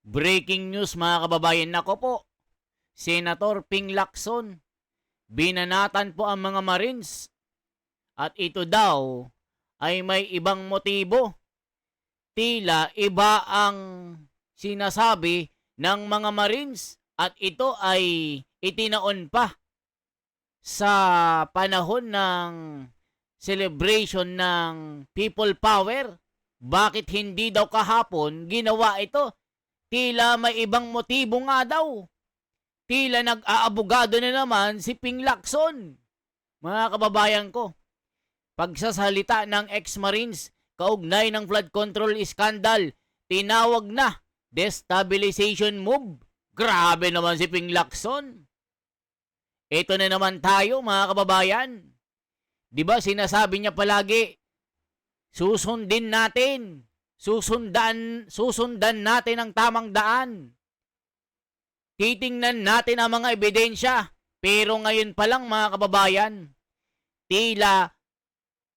Breaking news mga kababayan, nako po, Senator Ping Lacson, binanatan po ang mga Marines at ito daw ay may ibang motibo. Tila iba ang sinasabi ng mga Marines at ito ay itinaon pa sa panahon ng celebration ng People Power. Bakit hindi daw kahapon ginawa ito? Tila may ibang motibo nga daw. Tila nag-aabogado na naman si Ping Lacson. Mga kababayan ko, pagsasalita ng ex-Marines kaugnay ng flood control scandal, tinawag na destabilization move. Grabe naman si Ping Lacson. Ito na naman tayo mga kababayan. Diba sinasabi niya palagi, susundin natin. Susundan natin ang tamang daan. Titingnan natin ang mga ebidensya. Pero ngayon pa lang mga kababayan, tila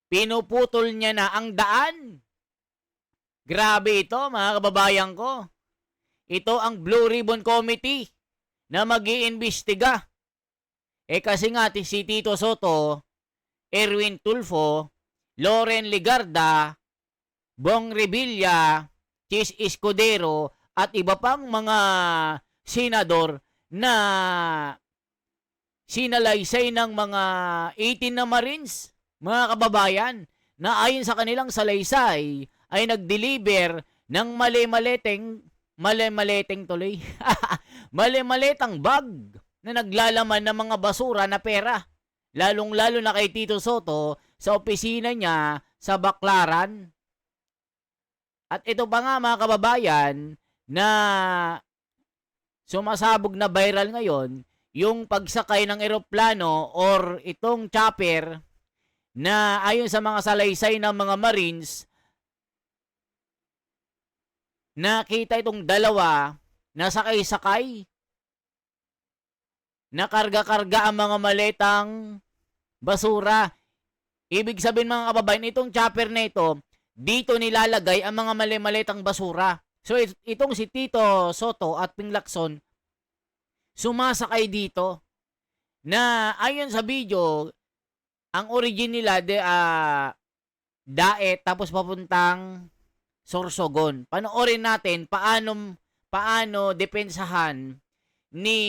pinuputol niya na ang daan. Grabe ito mga kababayan ko. Ito ang Blue Ribbon Committee na mag-iimbestiga. Kasi nga si Tito Soto, Erwin Tulfo, Loren Legarda, Bong Revilla, Chis Escudero at iba pang mga senador na sinalaysay ng mga 18 na Marines, mga kababayan, na ayon sa kanilang salaysay ay nag-deliver ng mali-maletang bag na naglalaman ng mga basura na pera. Lalong-lalo na kay Tito Soto sa opisina niya sa Baclaran. At ito pa nga mga kababayan na sumasabog na viral ngayon, yung pagsakay ng eroplano or itong chopper na ayon sa mga salaysay ng mga Marines, nakita itong dalawa na sakay-sakay, na karga-karga ang mga maletang basura. Ibig sabihin mga kababayan, itong chopper na ito, dito nilalagay ang mga mali-maletang basura. So itong si Tito Soto at Ping Lacson sumasakay dito na ayon sa video, ang origin nila Daet tapos papuntang Sorsogon. Panoorin natin paano depensahan ni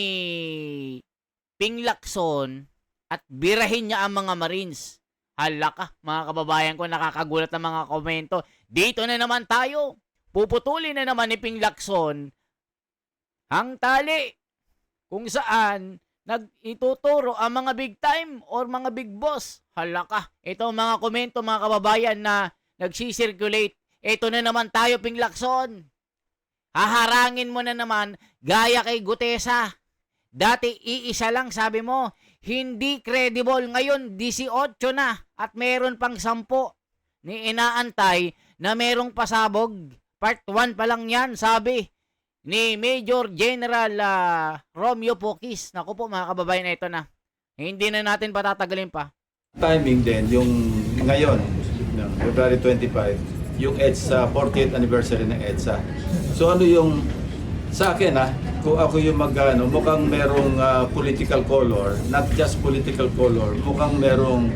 Ping Lacson at birahin niya ang mga Marines. Hala ka, mga kababayan ko, nakakagulat ang mga komento. Dito na naman tayo. Puputulin na naman ni Ping Lacson ang tali kung saan ituturo ang mga big time or mga big boss. Hala ka, ito mga komento mga kababayan na nagsisirculate. Ito na naman tayo, Ping Lacson. Haharangin mo na naman gaya kay Gutesa. Dati iisa lang sabi mo, hindi credible. Ngayon 18 na at meron pang 10 ni inaantay na merong pasabog. Part 1 pa lang yan, sabi ni Major General Romeo Poquis. Naku po mga kababayan, ito na. Hindi na natin patatagalin pa. Timing din, yung ngayon, February 25, yung EDSA, 40th anniversary ng EDSA. So ano yung, sa akin kung ako yung mukhang merong political color, not just political color, mukhang merong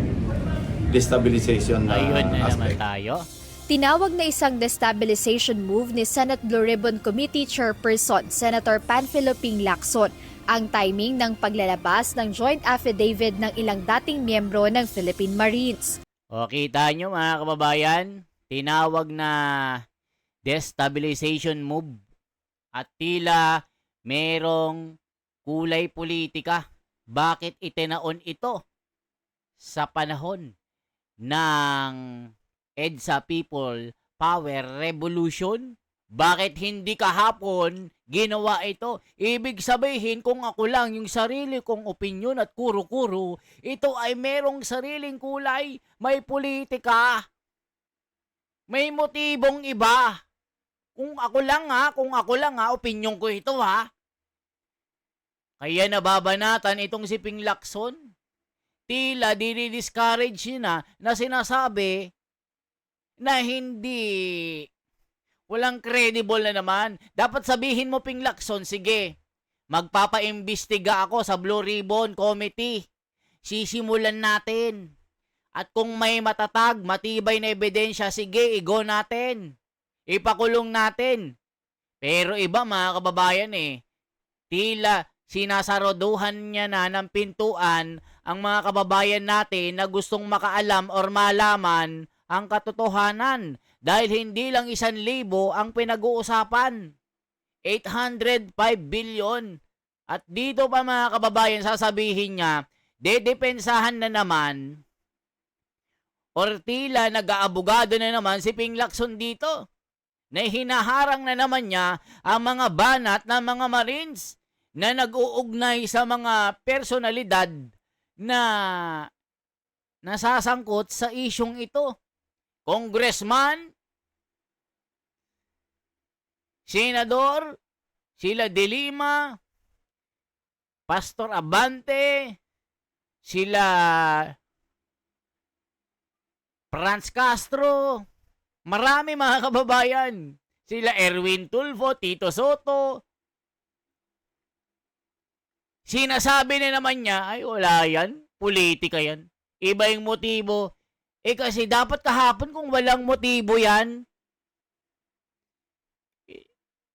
destabilization na Ayun na naman aspect. tayo. Tinawag na isang destabilization move ni Senate Blue Ribbon Committee Chairperson Senator Panfilo Ping Lacson ang timing ng paglalabas ng joint affidavit ng ilang dating miyembro ng Philippine Marines. O kita nyo mga kababayan, tinawag na destabilization move at tila merong kulay politika. Bakit itinaon ito sa panahon ng EDSA People Power Revolution? Bakit hindi kahapon ginawa ito? Ibig sabihin, kung ako lang yung sarili kong opinyon at kuro-kuro, ito ay merong sariling kulay, may politika, may motibong iba. Kung ako lang opinyon ko ito Kaya nababanatan itong si Ping Lacson. Tila dinidiscourage na sinasabi na Walang credible na naman. Dapat sabihin mo, Ping Lacson, sige, magpapaimbestiga ako sa Blue Ribbon Committee. Sisimulan natin. At kung may matatag, matibay na ebidensya, sige, igo natin. Ipakulong natin. Pero iba mga kababayan tila sinasaroduhan niya na ng pintuan ang mga kababayan natin na gustong makaalam or malaman ang katotohanan dahil hindi lang 1,000 ang pinag-uusapan. 805 billion. At dito pa mga kababayan sasabihin niya, dedepensahan na naman or tila nag-aabogado na naman si Ping Lacson dito na hinaharang na naman niya ang mga banat ng mga Marines na nag-uugnay sa mga personalidad na nasasangkot sa isyong ito. Congressman, Senador, sila De Lima, Pastor Abante, sila Franz Castro, marami mga kababayan. Sila Erwin Tulfo, Tito Soto. Sinasabi na naman niya, ay wala yan, politika yan. Iba yung motibo. Kasi dapat kahapon kung walang motibo yan.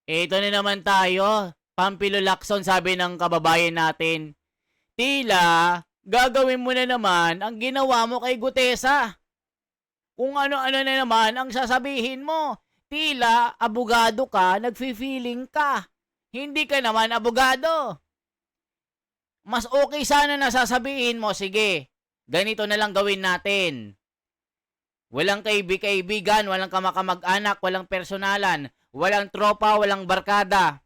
Ito na naman tayo. Pampilo Lacson, sabi ng kababayan natin. Tila, gagawin mo na naman ang ginawa mo kay Gutesa. Kung ano-ano na naman ang sasabihin mo. Tila, abogado ka, nagfi-feeling ka. Hindi ka naman abogado. Mas okay sana na sasabihin mo, sige, ganito na lang gawin natin. Walang kaibigan, walang kamag-anak, walang personalan, walang tropa, walang barkada.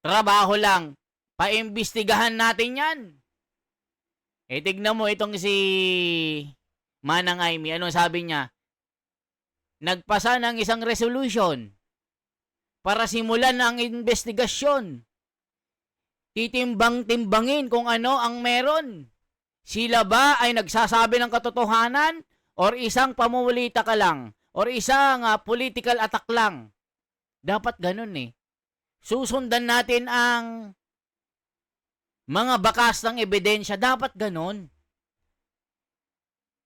Trabaho lang. Paimbestigahan natin yan. Tignan mo itong si Manang Aimee, ano sabi niya? Nagpasa ng isang resolution para simulan ang investigasyon. Titimbang-timbangin kung ano ang meron. Sila ba ay nagsasabi ng katotohanan or isang pamumulita ka lang or isang political attack lang? Dapat ganun Susundan natin ang mga bakas ng ebidensya. Dapat ganun.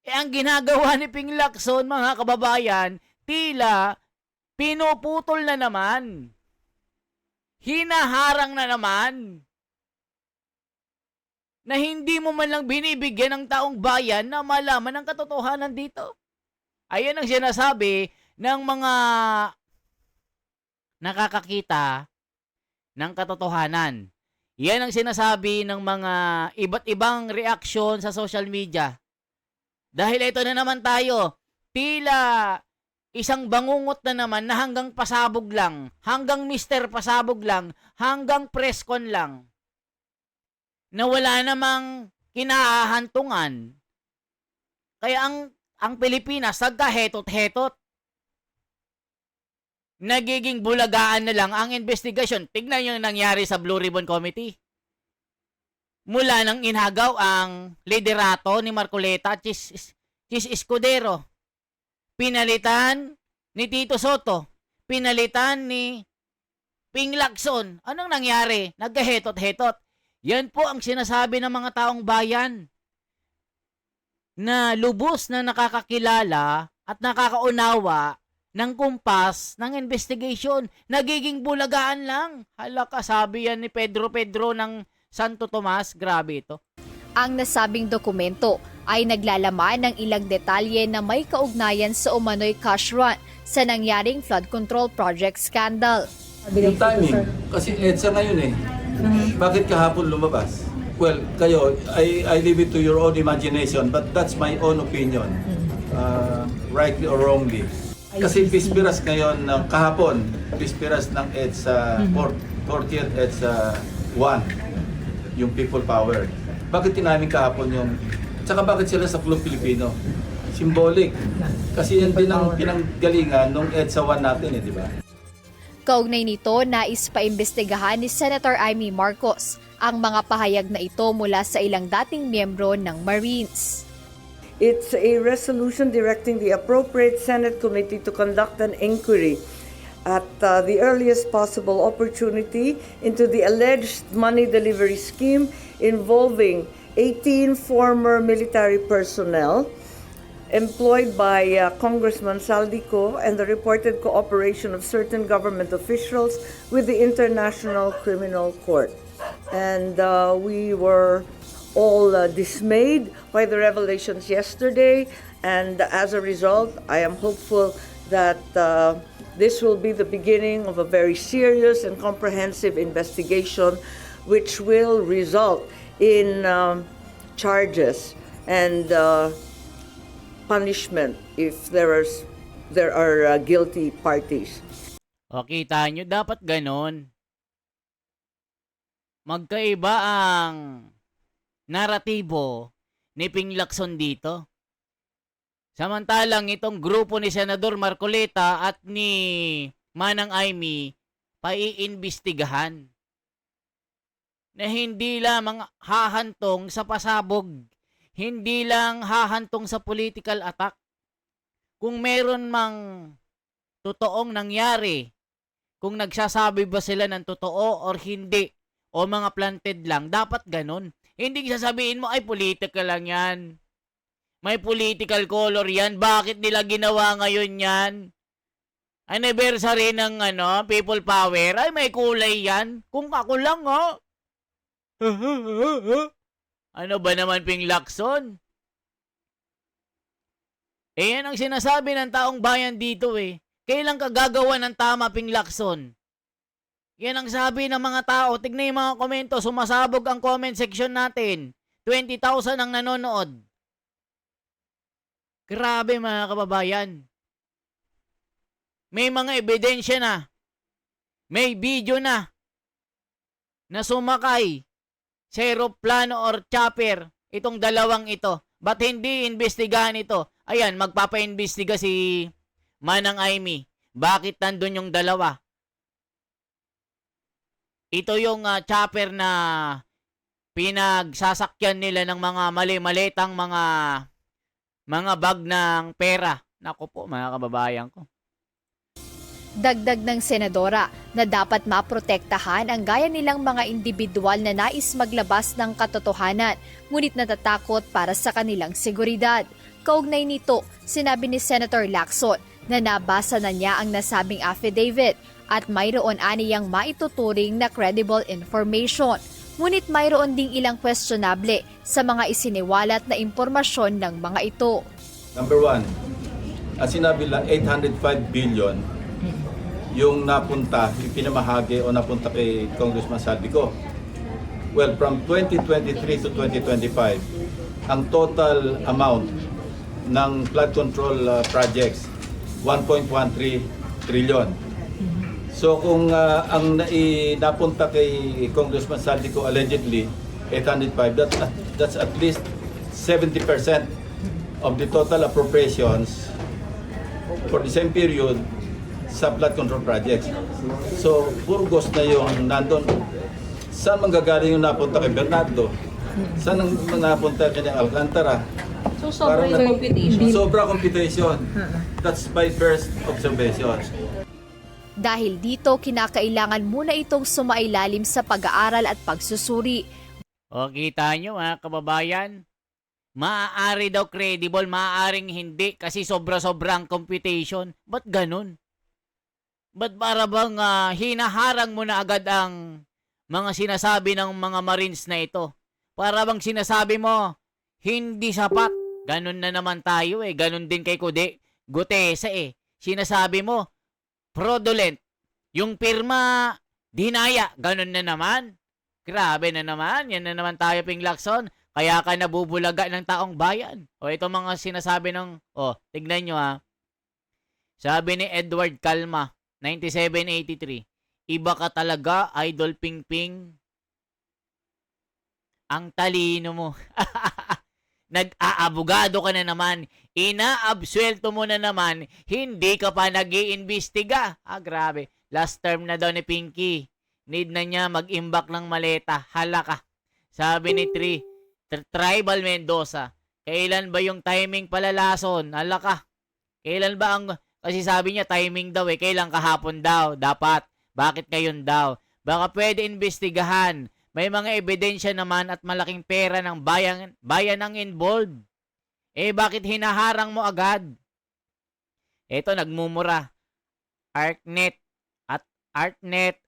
Ang ginagawa ni Ping Lacson, mga kababayan, tila pinuputol na naman. Hinaharang na naman. Na hindi mo man lang binibigyan ng taong bayan na malaman ang katotohanan dito. Ayan ang sinasabi ng mga nakakakita ng katotohanan. Yan ang sinasabi ng mga iba't ibang reaksyon sa social media. Dahil ito na naman tayo, tila isang bangungot na naman na hanggang pasabog lang, hanggang Mr. Pasabog lang, hanggang presscon lang. Na wala namang kinahahantungan. Kaya ang Pilipinas nagkahetot-hetot. Nagiging bulagaan na lang ang investigasyon. Tignan yung nangyari sa Blue Ribbon Committee. Mula nang inhagaw ang liderato ni Marcoleta at Chis Escudero. Pinalitan ni Tito Soto. Pinalitan ni Ping Lacson. Anong nangyari? Nagkahetot-hetot. Yan po ang sinasabi ng mga taong bayan na lubos na nakakakilala at nakakaunawa ng kumpas ng investigation. Nagiging bulagaan lang. Hala ka, sabi yan ni Pedro ng Santo Tomas. Grabe ito. Ang nasabing dokumento ay naglalaman ng ilang detalye na may kaugnayan sa umano'y cash run sa nangyaring flood control project scandal. Yung timing, kasi EDSA ngayon Bakit kahapon lumabas? Well, kayo, I leave it to your own imagination, but that's my own opinion. Rightly or wrongly. Kasi pispiras ngayon, kahapon, pispiras ng EDSA, 40th EDSA 1, yung people power. Bakit tinamin kahapon yung, tsaka bakit sila sa Club Filipino? Symbolic. Kasi yan din ang pinanggalingan ng EDSA 1 natin di ba? Kaugnay nito, nais paimbestigahan ni Senator Amy Marcos ang mga pahayag na ito mula sa ilang dating miyembro ng Marines. It's a resolution directing the appropriate Senate committee to conduct an inquiry at the earliest possible opportunity into the alleged money delivery scheme involving 18 former military personnel employed by Congressman Saldico and the reported cooperation of certain government officials with the International Criminal Court. And we were all dismayed by the revelations yesterday, and as a result, I am hopeful that this will be the beginning of a very serious and comprehensive investigation which will result in charges and punishment if there are guilty parties. O, kita nyo, dapat ganon. Magkaiba ang naratibo ni Ping Lacson dito. Samantalang itong grupo ni Senador Marcoleta at ni Manang Aimee paiimbestigahan na hindi lamang hahantong sa pasabog, hindi lang hahantong sa political attack. Kung meron mang totoong nangyari, kung nagsasabi ba sila ng totoo or hindi, o mga planted lang, dapat ganun. Hindi sasabihin mo, ay political lang yan. May political color yan. Bakit nila ginawa ngayon yan? Anniversary ng people power. Ay, may kulay yan. Kung ako lang, Ano ba naman, Ping Lacson? Yan ang sinasabi ng taong bayan dito eh. Kailan ka gagawa ng tama, Ping Lacson? Yan ang sabi ng mga tao. Tignan yung mga komento. Sumasabog ang comment section natin. 20,000 ang nanonood. Grabe mga kababayan. May mga ebidensya na. May video na. Na sumakay sa aeroplano or chopper itong dalawang ito. Ba't hindi imbestigahan ito? Ayan, magpapa-imbestiga si Manang Aimee. Bakit nandun yung dalawa? Ito yung chopper na pinagsasakyan nila ng mga mali-malitang mga bag ng pera. Naku po, mga kababayan ko. Dagdag ng senadora na dapat maprotektahan ang gaya nilang mga individual na nais maglabas ng katotohanan, ngunit natatakot para sa kanilang seguridad. Kaugnay nito, sinabi ni Senator Lacson na nabasa na niya ang nasabing affidavit at mayroon aniyang maituturing na credible information. Ngunit mayroon ding ilang questionable sa mga isiniwalat na impormasyon ng mga ito. Number one, sinabi lang 805 billion yung napunta, yung pinamahagi o napunta kay Congressman Saldico. Well, from 2023 to 2025, ang total amount ng flood control projects, 1.13 trillion. So kung ang napunta kay Congressman Saldico allegedly 805, that's at least 70% of the total appropriations for the same period sa flood control projects. So puro ghost na yung nandun. Saan manggagaling yung napunta kay Bernardo? Saan ang napunta kay Alcantara? So sobra yung computation. Sobra computation. That's my first observation. Dahil dito, kinakailangan muna itong sumailalim sa pag-aaral at pagsusuri. O, kita nyo mga kababayan, maaari daw credible, maaaring hindi kasi sobra-sobrang computation. Ba't ganun? Ba't para bang hinaharang mo na agad ang mga sinasabi ng mga Marines na ito? Para bang sinasabi mo, hindi sapat. Ganun na naman tayo eh. Ganun din kay Gutesa eh. Sinasabi mo, fraudulent. Yung pirma, dinaya. Ganun na naman. Grabe na naman. Yan na naman tayo, Ping Lacson. Kaya ka nabubulaga ng taong bayan. O ito mga sinasabi ng, tignan nyo ha. Sabi ni Edward Calma, 9783, iba ka talaga, Idol Pingping. Ang talino mo. Nag-aabogado ka na naman. Inaabsuelto mo na naman. Hindi ka pa nag-iimbestiga. Grabe. Last term na daw ni Pinky. Need na niya mag-imbak ng maleta. Hala ka. Sabi ni Tribal Mendoza, Kailan ba yung timing palalason? Hala ka. Kailan ba ang... Kasi sabi niya timing daw eh. Kailan kahapon daw? Dapat. Bakit ngayon daw? Baka pwede imbestigahan. May mga ebidensya naman at malaking pera ng bayan ang involved. Eh bakit hinaharang mo agad? Ito nagmumura. ArcNet at ArtNet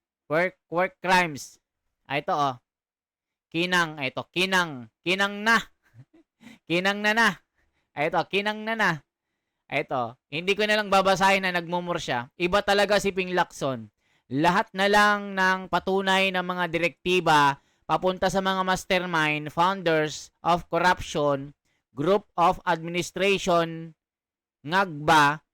work crimes. Ito oh. Kinang na. Kinang na. Ito, kinang na. Ito, hindi ko na lang babasahin na nagmumura siya. Iba talaga si Ping Lacson. Lahat na lang ng patunay ng mga direktiba papunta sa mga mastermind, founders of corruption, group of administration, ngagba,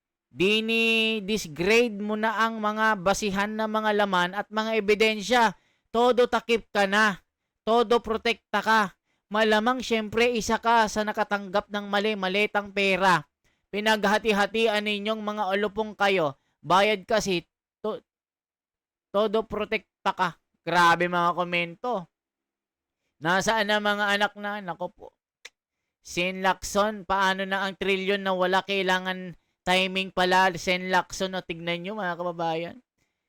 disgrade mo na ang mga basihan ng mga laman at mga ebidensya. Todo takip ka na. Todo protekta ka. Malamang syempre isa ka sa nakatanggap ng mali-malitang pera. Pinaghati-hatian ninyong mga ulupong kayo. Bayad kasi, todo protekta ka. Grabe mga komento. Nasaan na mga anak na? Nako po. Sen Lacson, paano na ang trilyon na wala kailangan timing pala? Sen Lacson, o tignan nyo mga kababayan.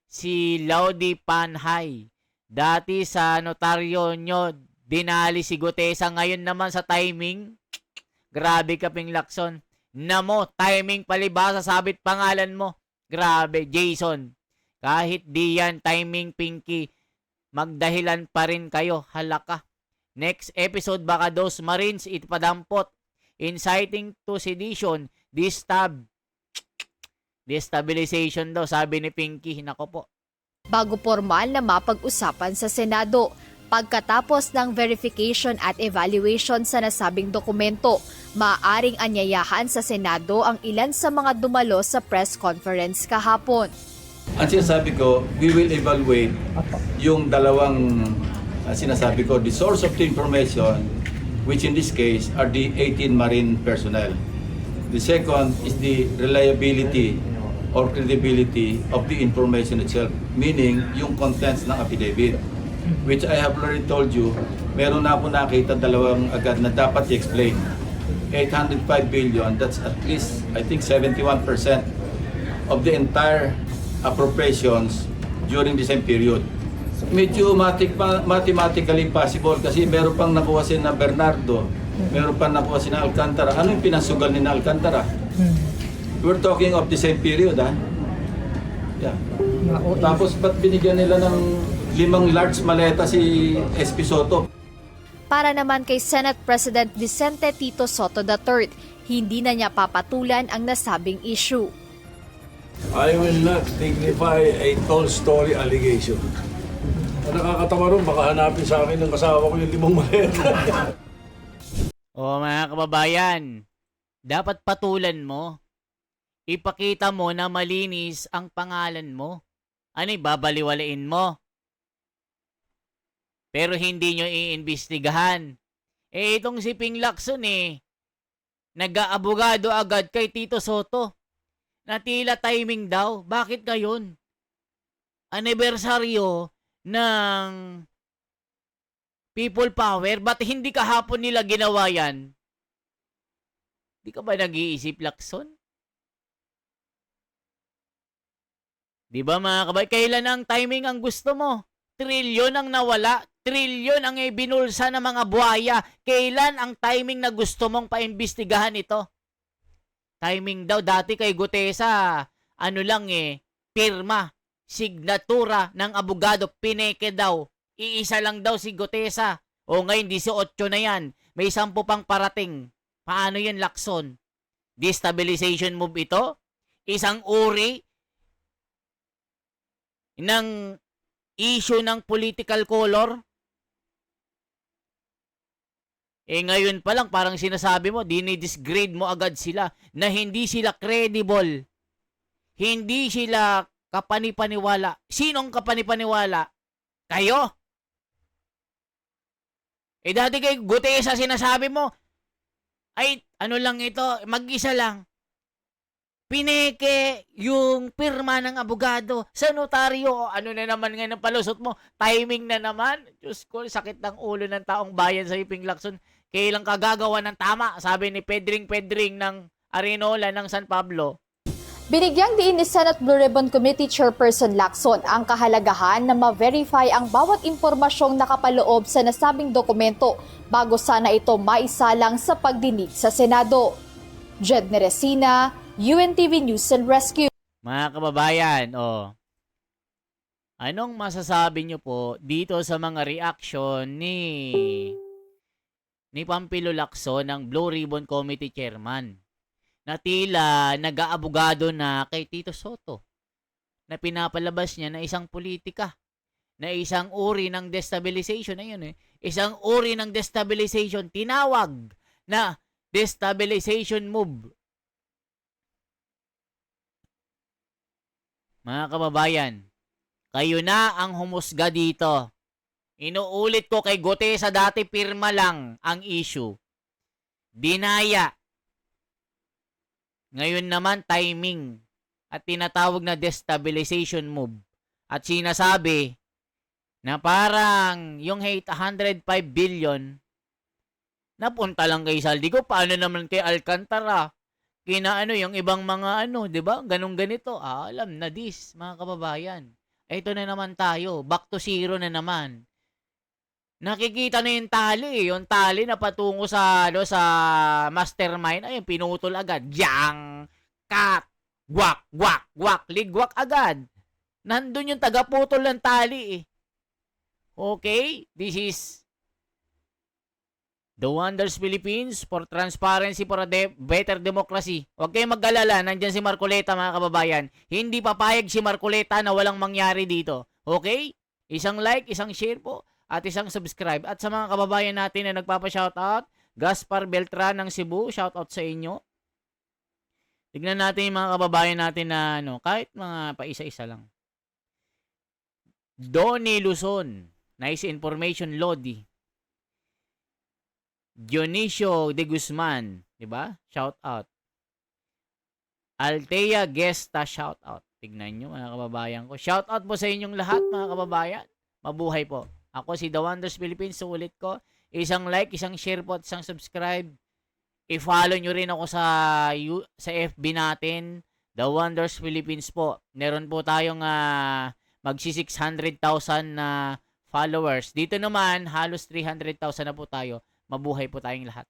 Si Laudi Panhay. Dati sa notaryo nyo, dinali si Gutesa. Ngayon naman sa timing. Grabe ka, Ping Lacson. Namo, timing palibasa, sabit pangalan mo. Grabe, Jason. Kahit di yan, timing Pinky, magdahilan pa rin kayo. Halaka. Next episode, baka dos Marines itpadampot. Inciting to sedition, destabilization daw, sabi ni Pinky. Nako po. Bago formal na mapag-usapan sa Senado. Pagkatapos ng verification at evaluation sa nasabing dokumento, maaaring anyayahan sa Senado ang ilan sa mga dumalo sa press conference kahapon. Ang sinasabi ko, we will evaluate yung dalawang sinasabi ko, the source of the information, which in this case are the 18 Marine personnel. The second is the reliability or credibility of the information itself, meaning yung contents ng affidavit. Which I have already told you, meron na ako nakita dalawang agad na dapat i-explain. 805 billion, that's at least, I think, 71% of the entire appropriations during the same period. Medyo mathematically possible kasi meron pang nakuha si na Bernardo, meron pang nakuha si na Alcantara. Ano yung pinasugal ni na Alcantara? We're talking of the same period, ha? Yeah. Tapos ba't binigyan nila ng 5 large maleta si SP Soto? Para naman kay Senate President Vicente Tito Soto III, hindi na niya papatulan ang nasabing issue. I will not dignify a tall story allegation. Ang nakakatawa ron, baka hanapin sa akin ng kasawa ko yung 5 maleta. O mga kababayan, dapat patulan mo. Ipakita mo na malinis ang pangalan mo. Ano, babaliwalain mo? Pero hindi nyo iimbestigahan. Eh, itong si Ping Lacson nag-aabogado agad kay Tito Soto. Na tila timing daw. Bakit gayon? Anibersaryo ng People Power. Ba't hindi kahapon nila ginawa yan? Di ka ba nag-iisip, Lacson? Di ba mga kabay? Kailan ang timing ang gusto mo? Trilyon ang nawala. Trilyon ang ibinulsa ng mga buhaya. Kailan ang timing na gusto mong paimbestigahan ito? Timing daw dati kay Gutesa. Ano lang pirma, signatura ng abogado, pineke daw. Iisa lang daw si Gutesa. O ngayon 18 na yan. May 10 pang parating. Paano yan, Lacson? Destabilization move ito? Isang uri ng issue ng political color? Ngayon pa lang parang sinasabi mo, dinidisgrade mo agad sila na hindi sila credible. Hindi sila kapanipaniwala. Sinong kapanipaniwala? Kayo? Dati kay Gutesa sinasabi mo, ay ano lang ito, mag-isa lang. Pineke yung pirma ng abogado sa notaryo. Ano na naman ngayon ang palusot mo? Timing na naman. Diyos ko, sakit ng ulo ng taong bayan sa Ping Lacson. Kailang kagagawa ng tama, sabi ni Pedring ng Arinola ng San Pablo. Binigyang diin ni Senate Blue Ribbon Committee Chairperson Lacson ang kahalagahan na ma-verify ang bawat impormasyong nakapaloob sa nasabing dokumento bago sana ito maisalang sa pagdinig sa Senado. Jed Neresina, UNTV News and Rescue. Mga kababayan, anong masasabi nyo po dito sa mga reaction ni Pampilo Lacson ng Blue Ribbon Committee Chairman? Na tila nag-aabogado na kay Tito Soto, na pinapalabas niya na isang politika, na isang uri ng destabilization, isang uri ng destabilization, tinawag na destabilization move. Mga kababayan, kayo na ang humusga dito. Inuulit ko kay Gutesa dati, pirma lang ang issue. Dinaya. Ngayon naman, timing at tinatawag na destabilization move. At sinasabi na parang yung 805 billion napunta lang kay Saldigo. Paano naman kay Alcantara? Yung ibang mga 'di ba? Ganong ganito. Alam na this, mga kababayan. Ito na naman tayo. Back to zero na naman. Nakikita na yung tali na patungo sa mastermind, ayun, pinutol agad. Yang, kat, gwak, ligwak agad. Nandun yung tagaputol ng tali Okay? This is The Wonders Philippines for transparency, for a better democracy. Huwag kayong mag-alala, nandyan si Marcoleta, mga kababayan. Hindi papayag si Marcoleta na walang mangyari dito. Okay? Isang like, isang share po. At isang subscribe. At sa mga kababayan natin na nagpapa-shoutout, Gaspar Beltran ng Cebu, shoutout sa inyo. Tignan natin yung mga kababayan natin na kahit mga paisa-isa lang. Donnie Luzon, nice information, Lodi. Dionisio de Guzman, di ba? Shoutout. Altea Gesta, shoutout. Tignan nyo, mga kababayan ko. Shoutout po sa inyong lahat, mga kababayan. Mabuhay po. Ako si The Wonders Philippines, sulit ko. Isang like, isang share po at isang subscribe. I-follow nyo rin ako sa FB natin, The Wonders Philippines po. Meron po tayong magsi 600,000 na followers. Dito naman, halos 300,000 na po tayo. Mabuhay po tayong lahat.